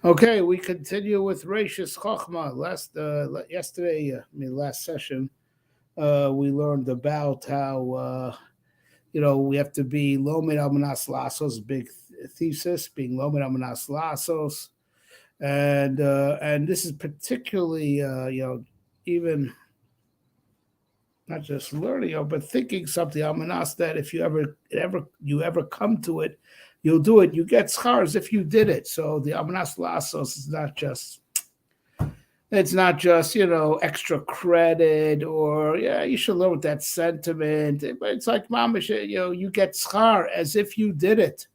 Okay, we continue with Reishis Chochma. Last session, we learned about how we have to be lomed amanas lasos, big thesis, being lomed amanas lasos, and this is particularly even not just learning, but thinking something amanas that if you ever come to it, you'll do it. You get schars if you did it. So the amanas lasos is not just extra credit or yeah, you should learn with that sentiment. But it's like mamish, you get schar as if you did it.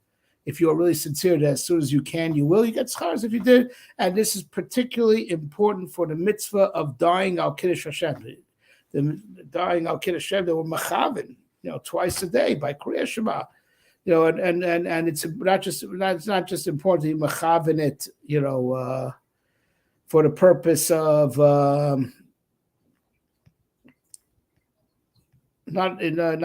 If you're really sincere, that as soon as you can, you will. You get schar as if you did. And this is particularly important for the mitzvah of dying al kiddush Hashem. The dying al kiddush Hashem, they were machavin, twice a day by Kriya Shema. And it's not just important to be machavin it, for the purpose of not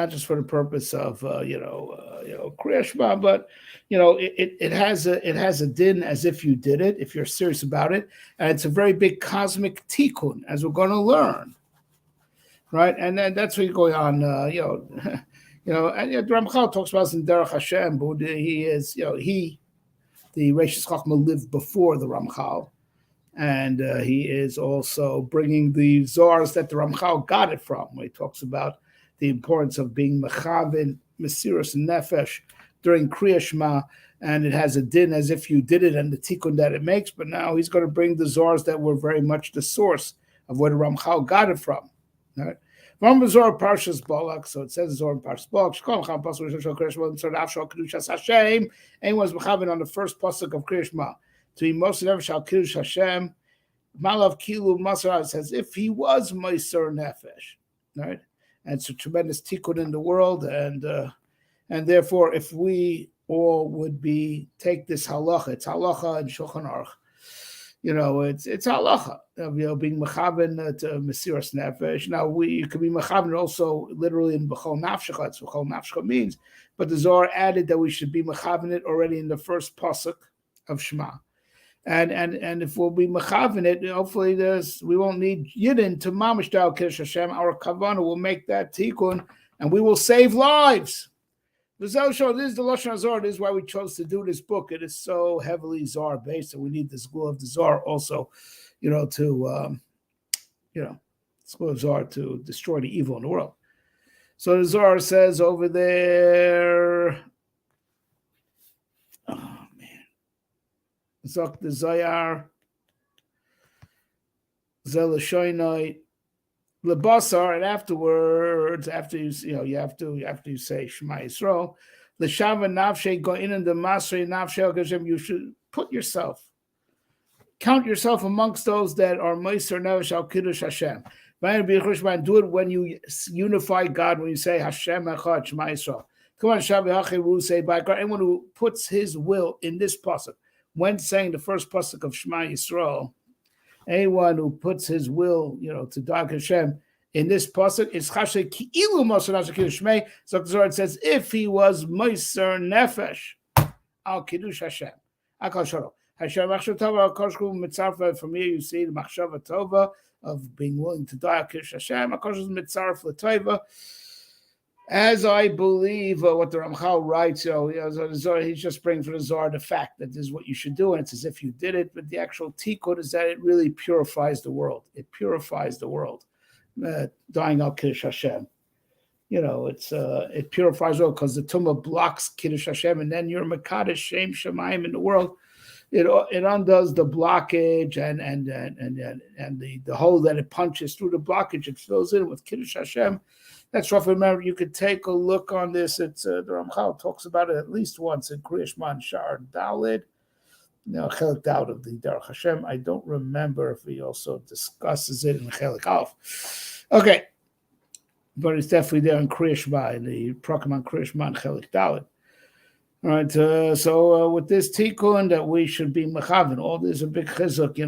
just for the purpose of Kriya Shema, but it has a din as if you did it, if you're serious about it, and it's a very big cosmic tikkun, as we're going to learn, right? And then that's what's going on, and the Ramchal talks about this in Derech Hashem, but he is, the Reishis Chochma lived before the Ramchal. And he is also bringing the Zohars that the Ramchal got it from, where he talks about the importance of being mechavin, mesirus nefesh during Kriya Shema, and it has a din as if you did it and the tikkun that it makes. But now he's going to bring the Zohars that were very much the source of where the Ramchal got it from. Right? From Zohar Parshas Balak, so it says Zohar Parshas Balak. Anyone's mechavin on the first pasuk of Kriya Shema. To be most never shall kiddush Hashem, malav kilu masar says if he was meiser nefesh, right? And it's a tremendous tikkun in the world, and therefore, if we all would take this halacha, it's halacha and Shulchan Aruch, it's halacha of being mechaven to mesiras nefesh. Now you could be mechaven also literally in b'chol nafshecha. That's what b'chol nafshecha means, but the Zohar added that we should be mechaven it already in the first pasuk of Shema. And if we'll be mechavin it, hopefully we won't need yidden to mamish dal kiddush Hashem. Our kavanah will make that tikkun, and we will save lives. This is the Lashon Hazor. This is why we chose to do this book. It is so heavily Zohar based, and we need the school of the Zohar also, school of Zohar to destroy the evil in the world. So the Zohar says over there. Zok the Zayar, Zelashoinoi, Lebasar, and afterwards, after you say Shema Yisrael, L'Shava Nafshe go in the Masrei Nafshe Hashem. You should count yourself amongst those that are Meiser Nevesh Al Kiddush Hashem. Do it when you unify God. When you say Hashem Echad Shema Yisrael. Come on, Shabbat Hachiru say by God. Anyone who puts his will in this pasuk. When saying the first pasuk of Shema Yisrael, anyone who puts his will, to Dag Hashem in this pasuk is chashay ki'ilu mosar nafshe kiddush Shmei. So the Zohar says, if he was meiser nefesh al kiddush Hashem, akal shoro Hashem machshav tova al koshku mitzarfa. From here you see the machshava tova of being willing to die al kiddush Hashem. Akosh mitzarf l'tova. As I believe what the Ramchal writes, he's just bringing for the Zohar the fact that this is what you should do, and it's as if you did it. But the actual tikkun is that it really purifies the world. It purifies the world. Dying al Kiddush Hashem, it purifies the world because the tumah blocks Kiddush Hashem, and then you're Mekadosh Shem Shemayim in the world. It undoes the blockage and the hole that it punches through the blockage. It fills in with Kiddush Hashem. That's roughly. Remember, you could take a look on this. It's the Ramchal talks about it at least once in Kriya Shema and Shar Dalid. Chelik Dalid of the Derech Hashem. I don't remember if he also discusses it in Chelik Alf. Okay, but it's definitely there in Kriya Shema, in the Prokem on Kriya Shema and Chelik Dalid. All right, so with this tikkun that we should be mechavin, all this is a big chizuk,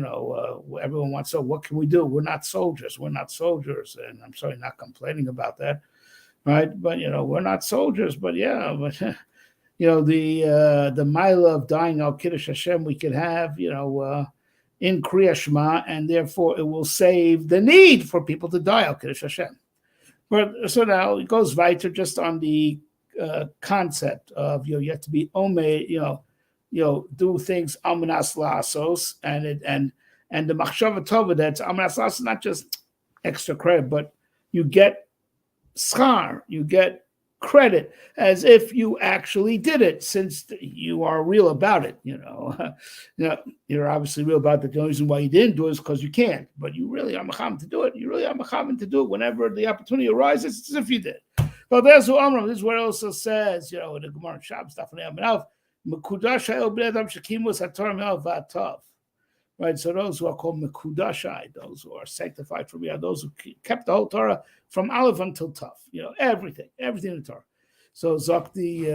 everyone wants, so what can we do? We're not soldiers, and I'm sorry, not complaining about that, right? But, we're not soldiers, but the mile of dying al Kiddush Hashem we could have, in Kriya Shema, and therefore it will save the need for people to die al Kiddush Hashem. But so now it goes weiter just on the concept of you have to be omei, do things amanas lasos, and the machshava tova that's amanas lasos, not just extra credit, but you get schar, you get credit as if you actually did it, since you are real about it. You're obviously real about it. The only reason why you didn't do it is because you can't, but you really are macham to do it. You really are macham to do it whenever the opportunity arises. It's as if you did. But there's who Amram. This is what it also says, in the Gemara Shabbos definitely. Right, so those who are called Mekudashai, those who are sanctified from Yah, those who kept the whole Torah from Aleph until Tav, everything in the Torah. So Zok the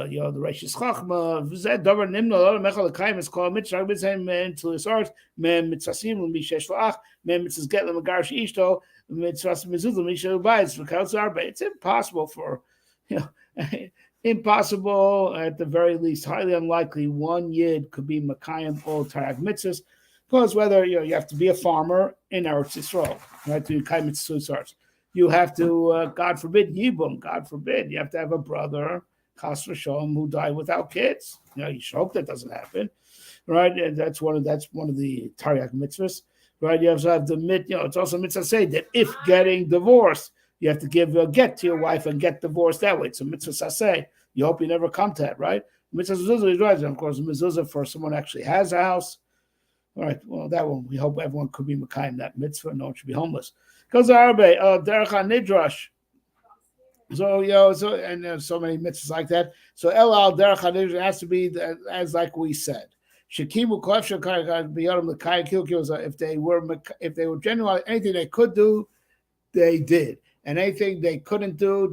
Reishis Chochma, V'zeh Dover Nimna Lo Mechal L'Kayim is called Mitzvah B'Zeh Men to his arts, Men Mitzasim L'Mishesh L'Ach, Men Mitzvahs Get L'Magarish Ishto, Mitzvahs Mezuz L'Mishesh L'Bayis V'Kal Zarbe. It's impossible for, impossible at the very least, highly unlikely, one Yid could be Makayim all Tarag Mitzvahs. Because whether you have to be a farmer in Eretz Yisrael, right? To Kai Mitzvahs, you have to, God forbid, Yibum, God forbid, you have to have a brother, Chas v'Shalom, who died without kids. You should hope that doesn't happen, right? And that's one of the Tariq mitzvahs, right? You also have the it's also mitzvah say that if getting divorced, you have to give a get to your wife and get divorced that way. It's a mitzvah say. You hope you never come to that, right? Mitzvah mezuzah is right, and of course, mezuzah for someone who actually has a house. All right, well, that one, we hope everyone could be Mekayim that mitzvah, no one should be homeless. Because Arabe, Derech HaNidrash. So, and there's so many mitzvahs like that. So, Elal Derech HaNidrash has to be, as like we said. Shekimu Kof Shekar B'Yodam L'Kayim Kilkil, if they were genuine, anything they could do, they did. And anything they couldn't do,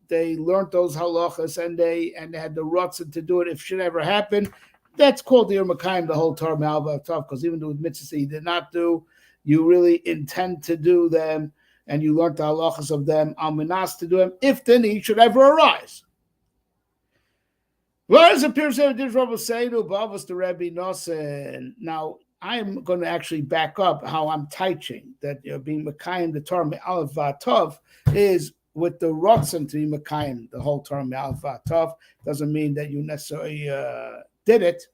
they learned those halachas, and they had the rutzah to do it if shit ever happened. That's called the Yermakayim, the whole Torah Malva Tov, because even with mitzvahs you did not do, you really intend to do them, and you learned the halachas of them, al-minas to do them, if the need should ever arise. What does appear to this Rabbi say to Bavas the Rebbe Nosen? Now, I'm going to actually back up how I'm teaching that being Mekayim, the Torah Me'alef V'Tov, is with the Rotzen to be Mekayim, the whole Torah Me'alef V'Tov. Doesn't mean that you necessarily did it,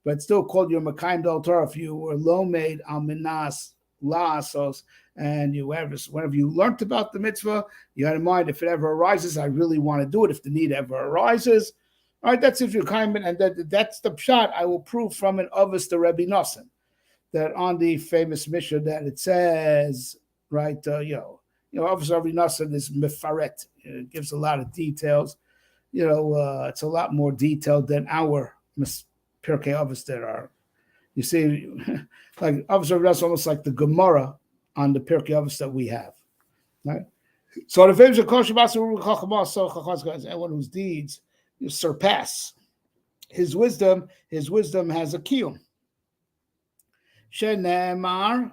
but it's still called your Mekayim Del Torah if you were low made al minas la'asos, and whenever you learned about the mitzvah, you had in mind if it ever arises, I really want to do it if the need ever arises. All right, that's if you're kind, and that's the pshat I will prove from an Ovis the Rebbe Nosson, that on the famous Mishnah that it says, right, Ovis the Rebbe Nosson is mefaret. It gives a lot of details. It's a lot more detailed than our Pirkei Avos that are, you see, like Avos that's almost like the Gemara on the Pirkei Avos that we have, right? So the famous anyone whose deeds surpass his wisdom has a kiyum. Shenemar,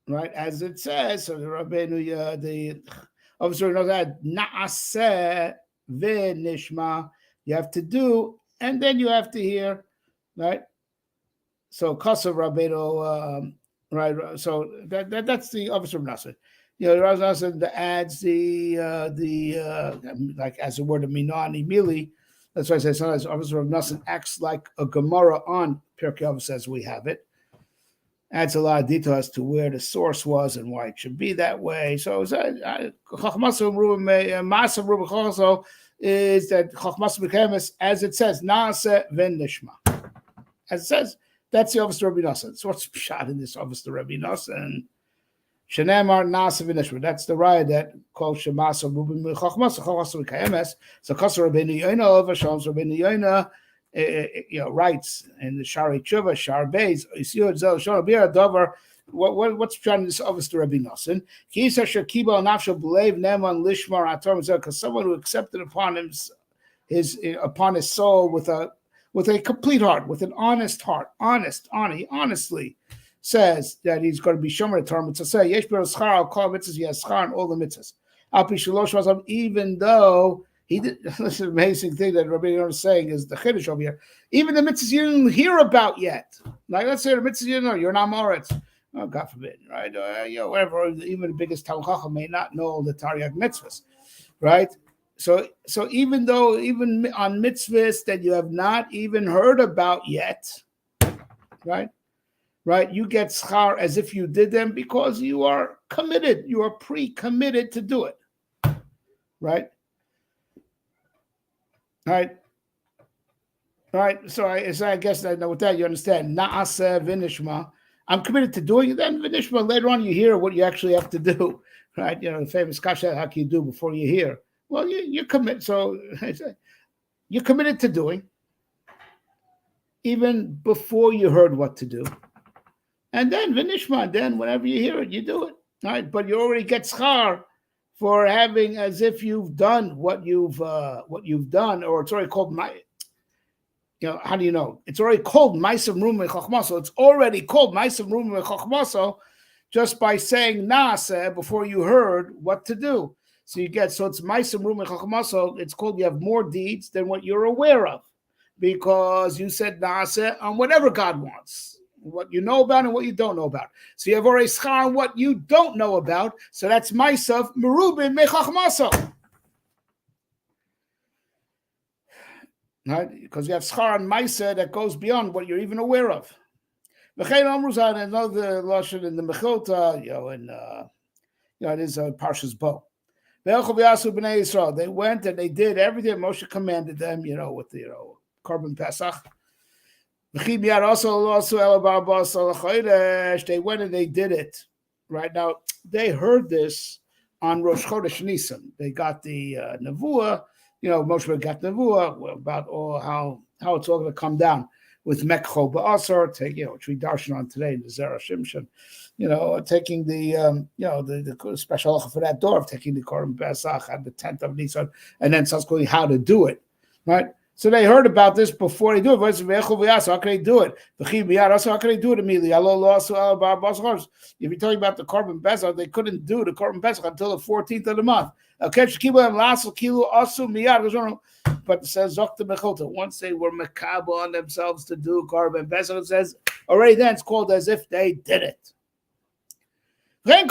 right, as it says. So the Rabbeinu, the officer knows that naaseh v'nishma, you have to do. And then you have to hear, right? So Kasa Rabbeinu, right? So that's the officer of Nasser. Rav Nasser adds the like as a word of Minani Mili. That's why I say sometimes officer of Nasser acts like a Gemara on Pirkei Avos as we have it. Adds a lot of detail as to where the source was and why it should be that way. So is that Chochmas B'Chemes, as it says, Naaseh V'Nishma. As it says, that's the Avos Rabbi Nosson. So what's shot in this Avos Rabbi Nosson? Shenemar Naaseh V'Nishma. That's the raya that calls Shemasa Rubin Chochmas B'Chemes. So Kosar Rabbeinu Yoina, Vashalom Rabbeinu Yoina, writes in the Shari Tshuva, Shar Beis, Yisiyot Zel Shor B'Yar Dover. What's trying to this obvious to Rabbi Nosson? Because someone who accepted upon his soul with a complete heart, with an honest heart, honestly says that he's going to be shomer Torah mitzvah. Say yesh ber schar al kol mitzvahs, he has schar on all the mitzvahs. Even though He did. This is an amazing thing that Rabbi Yonah is saying is the chiddush over here. Even the mitzvahs you didn't hear about yet. Like let's say the mitzvahs you know, you're not moritz. Oh, God forbid, right? Whatever. Even the biggest Talmid Chacham may not know the Taryag mitzvahs, right? So even though even on mitzvahs that you have not even heard about yet, right? Right, you get schar as if you did them because you are committed. You are pre-committed to do it, right? Right. So I guess that with that you understand. Naaseh v'nishma. I'm committed to doing it. Then v'nishma. Later on, you hear what you actually have to do. Right. You know the famous kasha. How can you do before you hear? Well, you commit. So you're committed to doing, even before you heard what to do. And then v'nishma. Then whenever you hear it, you do it. Right. But you already get schar for having as if you've done what you've done, or it's already called my. You know, how do you know? It's already called Ma'asav Merumah Chochmaso. It's already called Ma'asav Merumah Chochmaso just by saying Naaseh before you heard what to do. So it's Ma'asav Merumah Chochmaso. It's called you have more deeds than what you're aware of because you said Naaseh on whatever God wants, what you know about and what you don't know about. So you have already schar on what you don't know about. So that's Ma'asav Merumah Chochmaso. Right? Because you have schar and ma'aseh that goes beyond what you're even aware of. V'chein another lashon in the Mechilta, it is Parshas Bo. B'nei Yisrael. They went and they did everything Moshe commanded them, with the Korban Pesach. They went and they did it. Right now, they heard this on Rosh Chodesh Nisan. They got the Nevuah. Moshe got Nevuah about how it's all going to come down with Mekcho Ba'asar, which we darshan on today in the Zera Shimshon, taking the special halacha for that door of taking the Korban Pesach at the 10th of Nisan, and then subsequently how to do it, right? So they heard about this before they do it. How can they do it? How can they do it immediately? If you're talking about the Korban Pesach, they couldn't do the Korban Pesach until the 14th of the month. But it says once they were makabel on themselves to do Korban Pesach, it says already then it's called as if they did it. Simin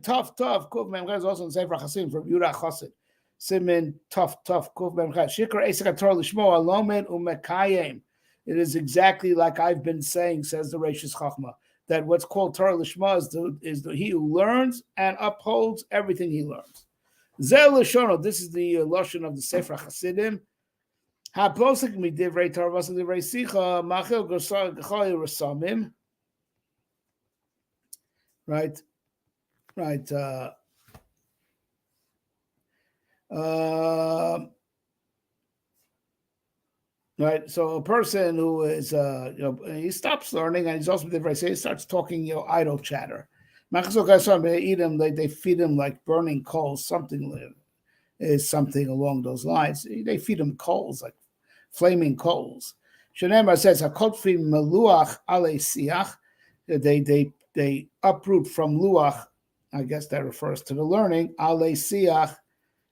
tough Kuf Memchay is also in Sefer Chassidim from Yura Chassid. Simin tough Kuf Memchay Shikar Esek Torah Lishmo Alomen Umekayim. It is exactly like I've been saying, says the Reishis Chochma, that what's called Torah Lishma is the he who learns and upholds everything he learns. Zel Lashono, this is the lashon of the Sefer Chassidim. HaPosek midivrei Torah v'divrei Sicha machil g'chol rasamim. Right. Right. So a person who is, he stops learning, and he's also he starts talking, idle chatter. They eat him, they feed him like burning coals. Something along those lines. They feed him coals, like flaming coals. Shenema says, "Hakotfi meluach ale siach." They uproot from luach. I guess that refers to the learning. Ale siach,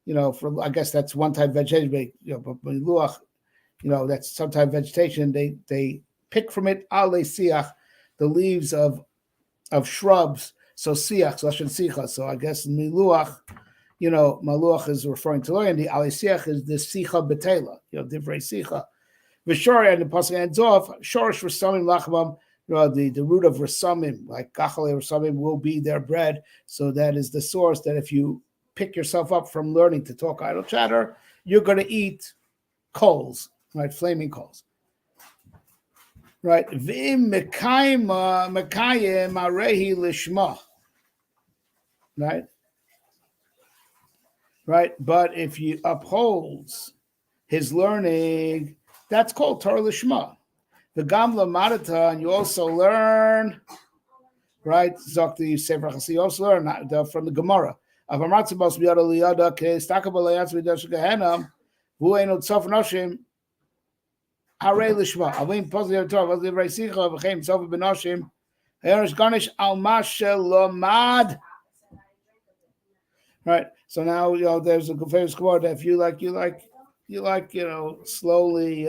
I guess that's one type of vegetation. But meluach, that's some type of vegetation. They pick from it ale siach, the leaves of shrubs. So siach, lashon sicha. So I guess miluach, maluach is referring to learning. The ale siach is the sicha betela, divrei sicha. V'shor, and the pasuk ends off shorish rasamim lachmam. The root of rasamim, like kachale rasamim, will be their bread. So that is the source that if you pick yourself up from learning to talk idle chatter, you're going to eat coals, right? Flaming coals, right? V'im mekayim arehi lishma, right? But if you upholds his learning, that's called Torah lishma. The Gamla Marata, and you also learn, right? Zokti Sefer Chassid, you also learn from the Gemara. Avamatzibos biyada liyada ke'estakabel leyatz v'dash gehenam v'u'enu tzof noshim harei lishma. Avim pozitiv Torah v'divrei sicha v'chein tzof b'noshim hayonish garnish al mashel lomad. Right. So now there's a famous quote that if you slowly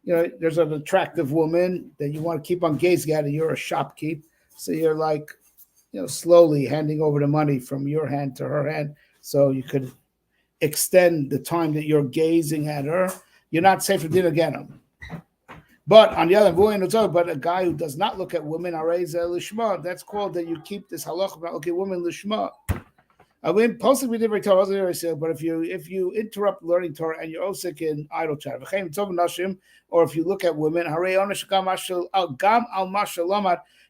there's an attractive woman that you want to keep on gazing at, and you're a shopkeep, so you're like slowly handing over the money from your hand to her hand, so you could extend the time that you're gazing at her. You're not safe for dinner again. But on the other hand, but a guy who does not look at women, lishma, that's called that you keep this halacha about okay, women lishma. I mean, possibly different Torah, but if you interrupt learning Torah and you're also in idle chat, or if you look at women,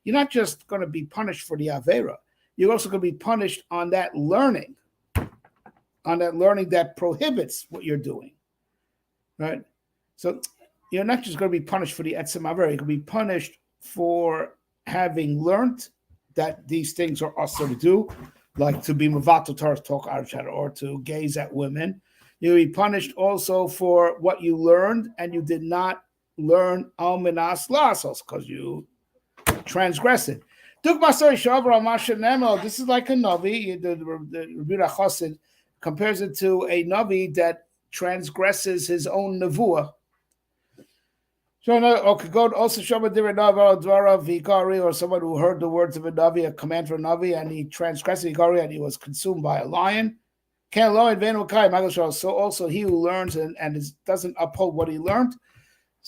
you're not just going to be punished for the avera. You're also going to be punished on that learning that prohibits what you're doing, right? So you're not just going to be punished for the etzem avera. You're going to be punished for having learned that these things are also to do, like to be mevatel Torah, talk out or to gaze at women. You'll be punished also for what you learned and you did not learn al minas lasos because you transgressed it. This is like a Navi. The Rabbi Chassid compares it to a Navi that transgresses his own nevuah. So, could go also Shama Dvara Vikari, or someone who heard the words of a Navi, a command for a Navi, and he transgressed Vikari and he was consumed by a lion. So also he who learns and doesn't uphold what he learned.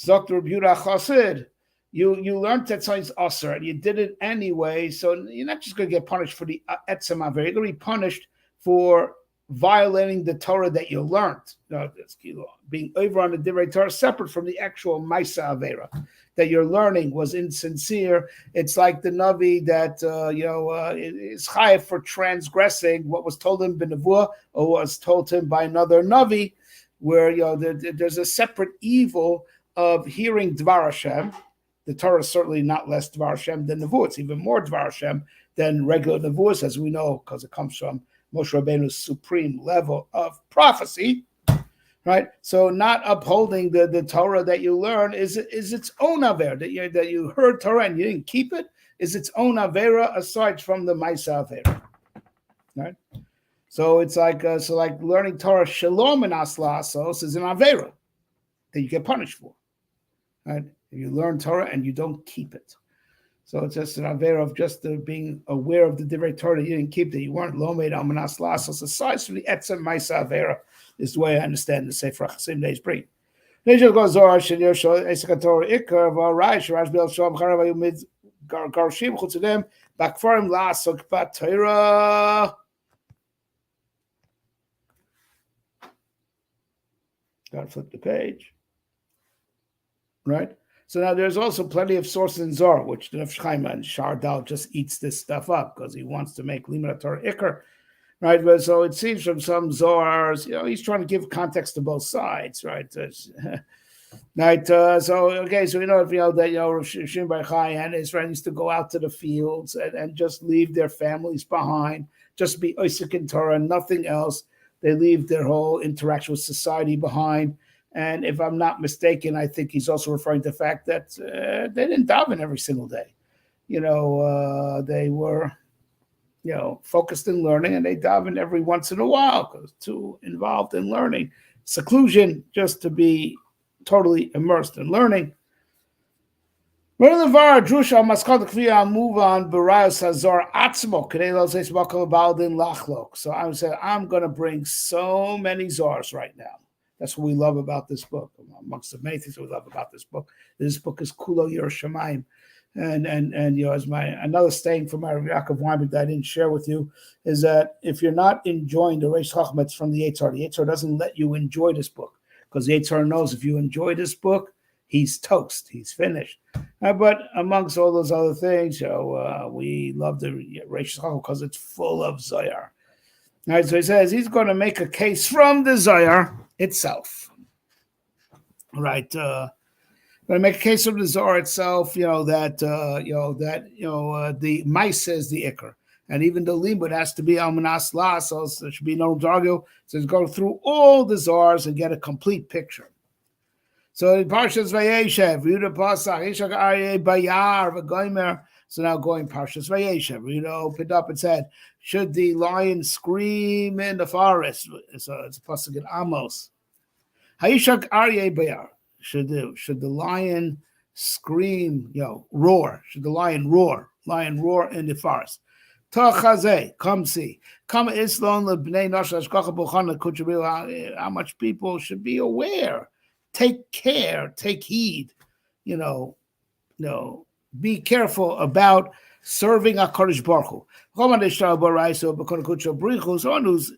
Dr. Buda Chassid, you learned that something's usher and you did it anyway, so you're not just going to get punished for the etzem avera, you're going to be punished for violating the Torah that you learned. Being over on the divrei Torah separate from the actual Maisa Avera that your learning was insincere. It's like the Navi that is chayav for transgressing what was told him b'nevuah or was told him by another Navi, where there's a separate evil of hearing Dvar Hashem. The Torah is certainly not less Dvar Hashem than Nevuah. It's even more Dvar Hashem than regular Nevuahs, as we know, because it comes from Moshe Rabbeinu's supreme level of prophecy, right? So not upholding the Torah that you learn is its own avera. That you heard Torah and you didn't keep it is its own avera aside from the Maisa avera, right? So it's like learning Torah shalom and aslasos is an avera that you get punished for, right? You learn Torah and you don't keep it. So it's just an avera of just being aware of the divrei Torah that you didn't keep, that you weren't lomed al manas lasos. Aside from the etzem ma'isa avera is the way I understand the Sefer Chasim Days Bri. Nejel goes Zohar shenir shol esek Torah ikar v'araish rash bel shalom charav ayumid garshim chutzedem bakfarim lasok b'Torah. Got to flip the page, right? So now there's also plenty of sources in Zohar, which the Nefesh Chaim and Shardal just eats this stuff up because he wants to make Limud Torah Iker, right? But so it seems from some Zohars, he's trying to give context to both sides, right? Right. So we know that Rav Shimon Bar Yochai and his friends used to go out to the fields and just leave their families behind, just be Osik in Torah, nothing else. They leave their whole interaction with society behind. And if I'm not mistaken, I think he's also referring to the fact that they didn't daven every single day. They were, focused in learning, and they davened every once in a while because too involved in learning. Seclusion, just to be totally immersed in learning. So I said, I'm going to bring so many zars right now. That's what we love about this book. Amongst the many things we love about this book is Kulo Yerushalayim. And as another saying from my Yaakov Weinberg that I didn't share with you is that if you're not enjoying the Reishis Chochma, it's from the Yetzer. The Yetzer doesn't let you enjoy this book because the Yetzer knows if you enjoy this book, he's toast, he's finished. But amongst all those other things, we love the Reishis Chochma because it's full of Zohar. All right, so he says he's going to make a case from the Zohar itself. Right. Going to make a case from the Zohar itself, that the mice says the ikr. And even the limud has to be al manas la, so there should be no dargo. So go through all the Zohars and get a complete picture. So in Parshas Vayeshev, Yuda Pasach, Ishak Aryeh Bayar, V'goymer, So now going Parshas Vayeshev, opened up and said, should the lion scream in the forest? So it's a pasuk in Amos. Hayishak Aryeh Bayar. Should the lion scream, roar? Should the lion roar? Lion roar in the forest. Tachazeh, come see. Come Islam lebnei Nashash Kacha Buchana Kuchabil. How much people should be aware. Take care, take heed, be careful about serving HaKadosh Baruch Hu. Someone who's,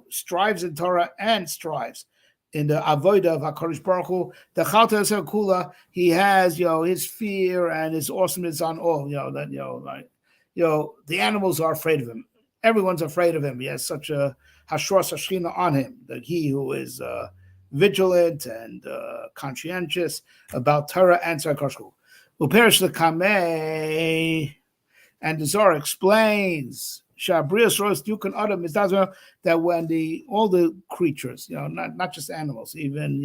strives in Torah and strives in the avodah of HaKadosh Baruch Hu, the Chalta Kula, he has, his fear and his awesomeness on all, the animals are afraid of him. Everyone's afraid of him. He has such a Hashras Hashchina on him, that he who is vigilant and conscientious about Torah and HaKadosh Baruch Hu. Uperish the Kameh, and the Zohar explains that when all the creatures, not just animals, even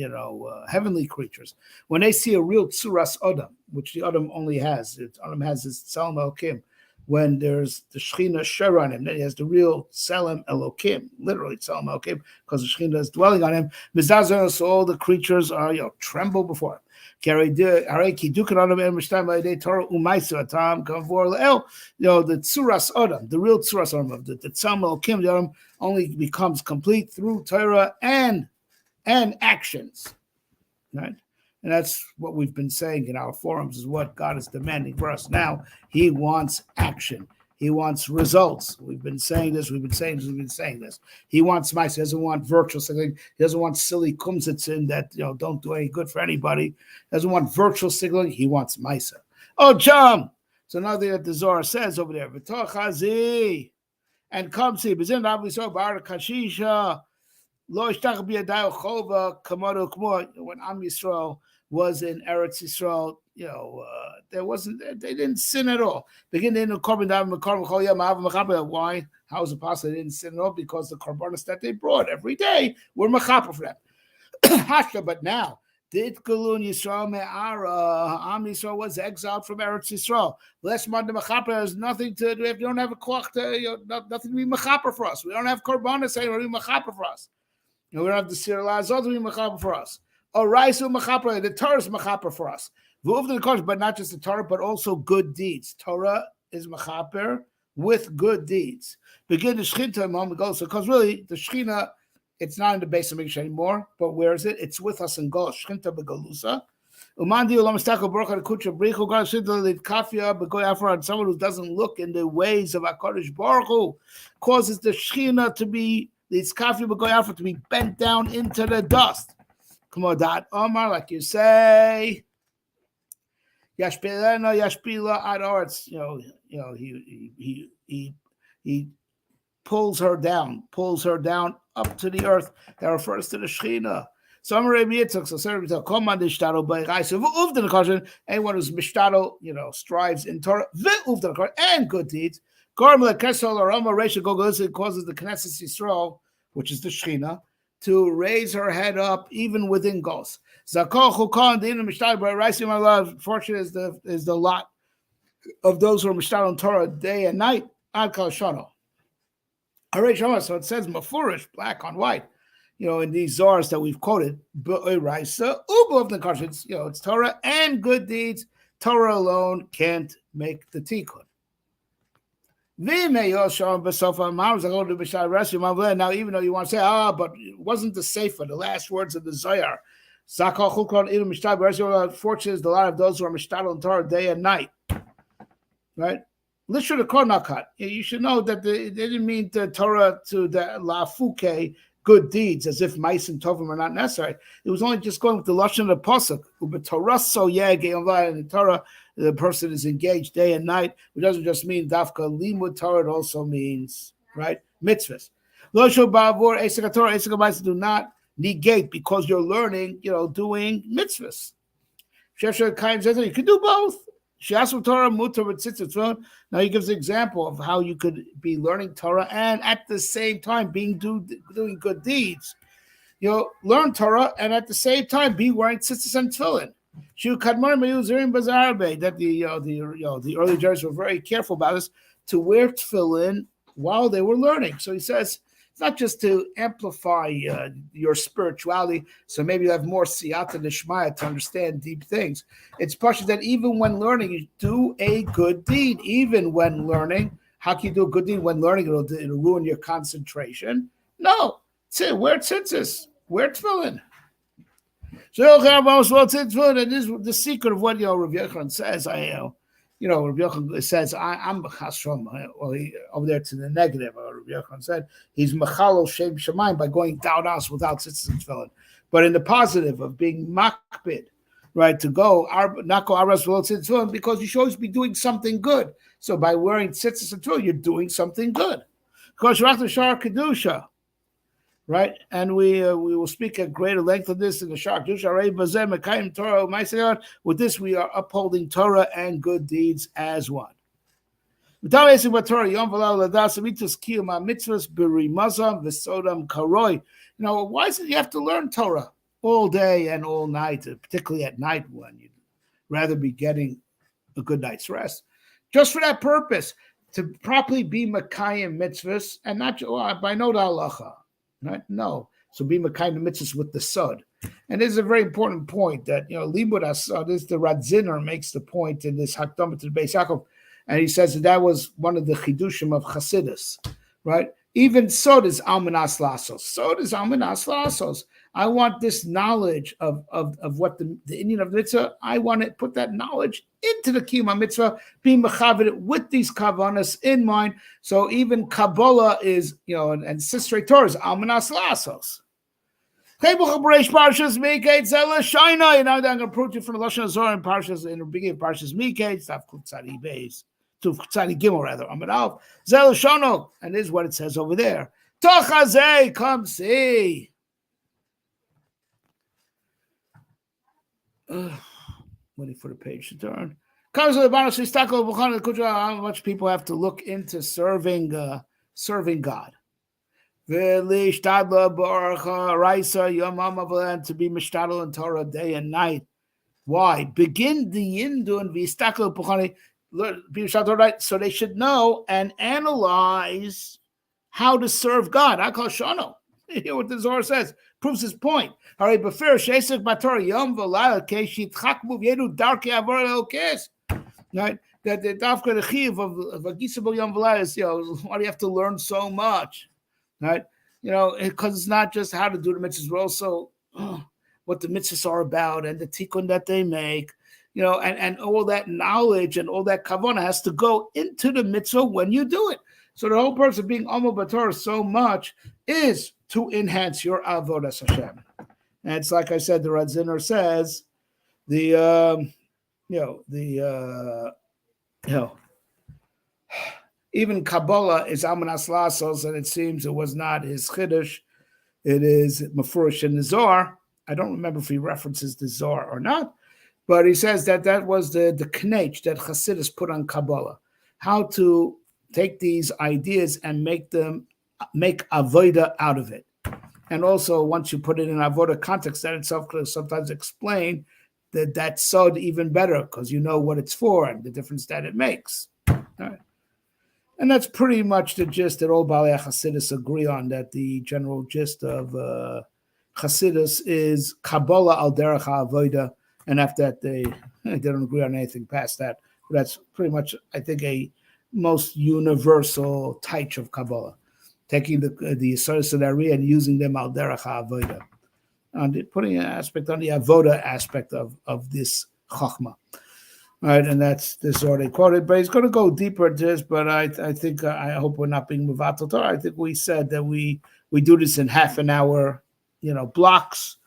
heavenly creatures, when they see a real tsuras Adam, which the Adam only has, Adam has his Tselem Elokim. When there's the Shechina Shar on him, then he has the real Tselem Elokim, literally Tselem Elokim, because the Shechina is dwelling on him. So all the creatures are tremble before him. The tsuras Adam, the real tsuras Adam of the Tzelem Elokim, the Adam only becomes complete through Torah and actions, right? And that's what we've been saying in our forums, is what God is demanding for us now. He wants action. He wants results. We've been saying this. He wants mice. He doesn't want virtual signaling. He doesn't want silly kumsitzin that don't do any good for anybody. He doesn't want virtual signaling. He wants mice. Oh, John. So now that the Zohar says over there, V'tochazi, and come see, when Am Yisrael was in Eretz Yisrael, they didn't sin at all. Why? How is it possible they didn't sin at all? Because the korbanos that they brought every day were mechaper for them. But now, Yisrael Am Yisrael was exiled from Eretz Yisrael. Less man the mechaper has nothing to do. If you don't have a koach, nothing to be mechaper for us. We don't have korbanos saying to be mechaper for us. We don't have the Sir Lazar to be mechaper for us. Raisu mechaper, the Torah is mechaper for us. But not just the Torah, but also good deeds. Torah is mechaper with good deeds. Begin the Shechina a moment ago. So, because really, the Shechina, it's not in the base of Mikdash anymore, but where is it? It's with us in Gol. Shechina begalusa. Someone who doesn't look in the ways of HaKadosh Baruch Hu causes the Shechina to be, the Itzkafi begoy to be bent down into the dust. K'modat Omar, like you say, Yashpilena Yashpila ad arts. He pulls her down up to the earth. That refers to the Shechina. So anyone who's mishtadel, strives in Torah and good deeds, causes the Knesset Yisrael, which is the Shechina, to raise her head up even within Gos. Fortunate is the lot of those who are mishtadel in Torah day and night. Ad kol shana. So it says mafurish, black on white. In these Zohars that we've quoted, it's Torah and good deeds. Torah alone can't make the tikkun. Now, even though you want to say, but it wasn't the sefer, the last words of the Zohar. Fortunate is the lot of those who are mishtadel in Torah day and night. Right? You should know that they didn't mean the Torah to the lafuke, good deeds, as if mice and tovim are not necessary. It was only just going with the lashon of the pasuk. In the Torah, the person is engaged day and night, which doesn't just mean dafka limud Torah. It also means mitzvahs. Do not negate because you're learning, doing mitzvahs. You can do both. Now he gives an example of how you could be learning Torah and at the same time doing good deeds. Learn Torah and at the same time be wearing tzitzis and tefillin. That the early Jews were very careful about this to wear tefillin while they were learning. So he says it's not just to amplify your spirituality, so maybe you have more siyata d'shmaya to understand deep things. It's partially that even when learning, you do a good deed. Even when learning, how can you do a good deed when learning? It'll ruin your concentration. No, wear tzitzis, wear tefillin. So and this is the secret of what Rav Yochanan says. Rav Yochanan says I'm chasrom. Over there to the negative. Rav Yochanan said he's machalo shem shemayim by going down us without tzitzis and tefillin. But in the positive of being makbid, right, to go not go aras without tzitzis and tefillin, because you should always be doing something good. So by wearing tzitzis and tefillin, you're doing something good. Because shar kedusha. Right, and we will speak at greater length of this in the Shar Kedusha. With this, we are upholding Torah and good deeds as one. Now, why is it you have to learn Torah all day and all night, particularly at night when you'd rather be getting a good night's rest? Just for that purpose, to properly be Makayim mitzvahs and not by no halacha. Right? No. So be Makayim mitzvahs with the sod. And this is a very important point that, Limud HaSod is the Radziner makes the point in this Hakdamah to the Beis Yaakov. And he says that was one of the chidushim of Chassidus, right? Even sod is almanas lasos. Sod is almanas lasos. I want this knowledge of what the Indian of the mitzvah, I want to put that knowledge into the Kiyum mitzvah, being mechavid with these kavanas in mind. So even Kabbalah is, and Sistrei Torah is almanas lasos. And now I'm going to prove it from the Lashon Hazor in Parshas, in the beginning of Parshas Miketz, Tav Kutzari Beis, to Kutzari Gimel rather. Amarav Zel Shono, and this is what it says over there. Tochazei, come see. Waiting for the page to turn. Comes with the Baruch Shistako Bukhana Kudra. How much people have to look into serving God. To be mishtadel in Torah day and night. Why? Begin the Yindun v'istakel puchani. So they should know and analyze how to serve God. I call Shano. Hear what the Zohar says. Proves his point. Right? That the dafka the chiv of Agisabel Yom V'Layla is, why do you have to learn so much? Right? Because it's not just how to do the mitzvahs, but also what the mitzvahs are about and the tikkun that they make, and all that knowledge and all that kavanah has to go into the mitzvah when you do it. So the whole purpose of being Amud B'Torah so much is to enhance your avodas Hashem. And it's like I said, the Radziner says, even Kabbalah is Almanas Lasos, and it seems it was not his Chiddush. It is Mefurish in the Zohar. I don't remember if he references the Zohar or not, but he says that was the knech that Chassidus put on Kabbalah. How to take these ideas and make avoda out of it. And also, once you put it in avoda context, that itself could sometimes explain that sod even better, because you know what it's for and the difference that it makes. All right. And that's pretty much the gist that all Balei Chassidus agree on, that the general gist of Chassidus is Kabbalah al derech ha'avoda, and after that they don't agree on anything past that. But that's pretty much, I think, a most universal type of Kabbalah, taking the Yesodot Sedari and using them al derech ha'avoda, and putting an aspect on the avoda aspect of this Chochma. All right, and that's this already quoted, but he's going to go deeper into this. But I think I hope we're not being mevatel Torah. I think we said that we do this in half an hour, blocks.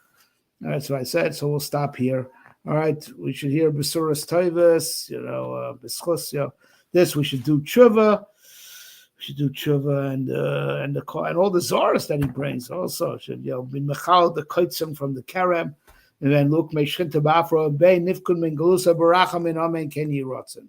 That's what I said. So we'll stop here. All right, we should hear Besuras Toivus, Beschus, this we should do tshuva. We should do tshuva and all the Zoras that he brings also should be mechal the koitzim from the Kerem. And then look, Meshchinta Bafra, Be Nifkun Min Galusa Baracham in Amen Ken Yirotzen.